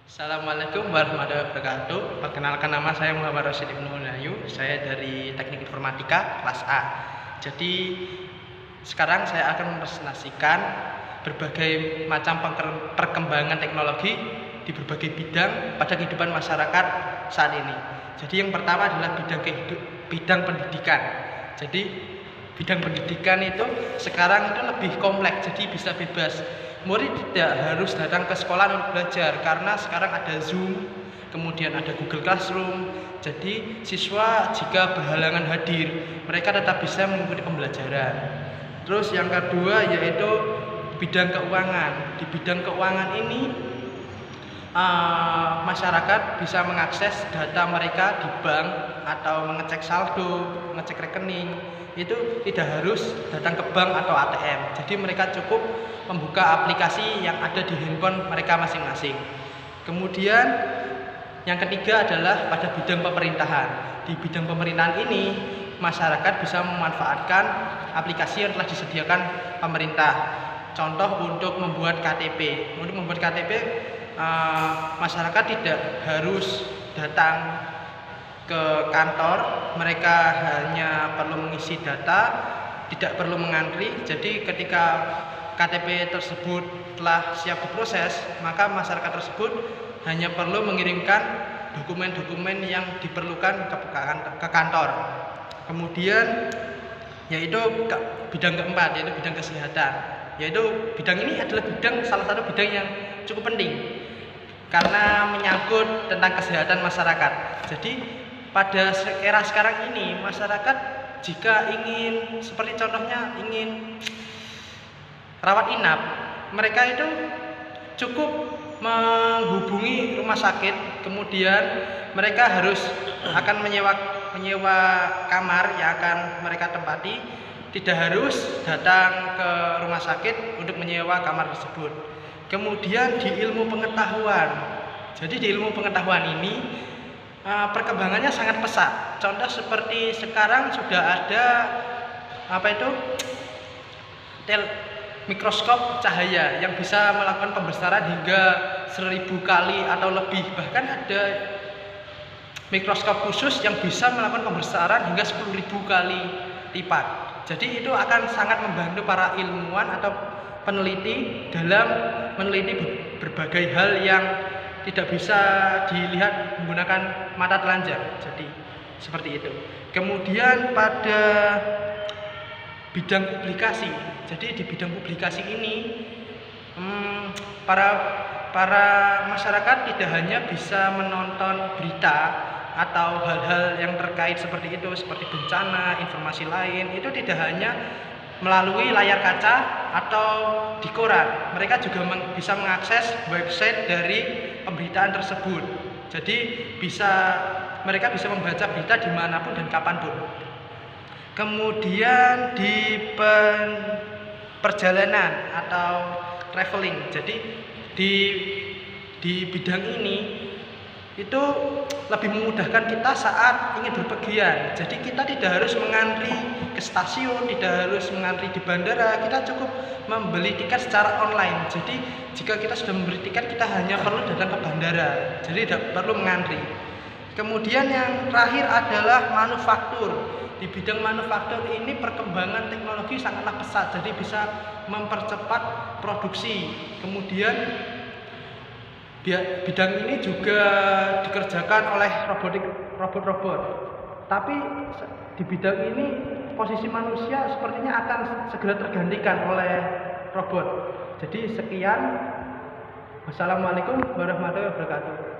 Assalamualaikum warahmatullahi wabarakatuh. Perkenalkan, nama saya Muhammad Rosyid Ibnu Wahyu. Saya dari Teknik Informatika kelas A. Jadi sekarang saya akan mempresentasikan berbagai macam perkembangan teknologi di berbagai bidang pada kehidupan masyarakat saat ini. Jadi yang pertama adalah bidang pendidikan. Jadi bidang pendidikan itu sekarang itu lebih kompleks, jadi bisa bebas. Murid tidak harus datang ke sekolah untuk belajar karena sekarang ada Zoom, kemudian ada Google Classroom. Jadi siswa jika berhalangan hadir, mereka tetap bisa mengikuti pembelajaran. Terus yang kedua yaitu bidang keuangan. Di bidang keuangan ini masyarakat bisa mengakses data mereka di bank atau mengecek saldo, mengecek rekening. Itu tidak harus datang ke bank atau ATM. Jadi mereka cukup membuka aplikasi yang ada di handphone mereka masing-masing. Kemudian yang ketiga adalah pada bidang pemerintahan. Di bidang pemerintahan ini masyarakat bisa memanfaatkan aplikasi yang telah disediakan pemerintah. Contoh untuk membuat KTP. Untuk membuat KTP masyarakat tidak harus datang ke kantor, mereka hanya perlu mengisi data, tidak perlu mengantri. Jadi ketika KTP tersebut telah siap diproses, maka masyarakat tersebut hanya perlu mengirimkan dokumen-dokumen yang diperlukan ke kantor. Kemudian yaitu bidang keempat, yaitu bidang kesehatan. Yaitu bidang ini adalah salah satu bidang yang cukup penting karena menyangkut tentang kesehatan masyarakat. Jadi pada era sekarang ini masyarakat jika ingin, seperti contohnya ingin rawat inap, mereka itu cukup menghubungi rumah sakit, kemudian mereka akan menyewa kamar yang akan mereka tempati, tidak harus datang ke rumah sakit untuk menyewa kamar tersebut. Kemudian di ilmu pengetahuan, jadi di ilmu pengetahuan ini perkembangannya sangat pesat. Contoh seperti sekarang sudah ada mikroskop cahaya yang bisa melakukan pembesaran hingga 1000 kali atau lebih. Bahkan ada mikroskop khusus yang bisa melakukan pembesaran hingga 10.000 kali lipat. Jadi itu akan sangat membantu para ilmuwan atau peneliti dalam meneliti berbagai hal yang tidak bisa dilihat menggunakan mata telanjang. Jadi seperti itu. Kemudian pada bidang publikasi. Jadi di bidang publikasi ini para masyarakat tidak hanya bisa menonton berita atau hal-hal yang terkait seperti itu, seperti bencana, informasi lain, itu tidak hanya melalui layar kaca atau di koran. Mereka juga bisa mengakses website dari pemberitaan tersebut. Jadi mereka bisa membaca berita dimanapun dan kapanpun. Kemudian di perjalanan atau traveling. Jadi di bidang ini itu lebih memudahkan kita saat ingin berpergian. Jadi kita tidak harus mengantri ke stasiun, tidak harus mengantri di bandara. Kita cukup membeli tiket secara online. Jadi jika kita sudah membeli tiket, kita hanya perlu datang ke bandara. Jadi tidak perlu mengantri. Kemudian yang terakhir adalah manufaktur. Di bidang manufaktur ini perkembangan teknologi sangatlah pesat. Jadi bisa mempercepat produksi. Kemudian bidang ini juga dikerjakan oleh robot-robot. Tapi di bidang ini posisi manusia sepertinya akan segera tergantikan oleh robot. Jadi sekian. Wassalamualaikum warahmatullahi wabarakatuh.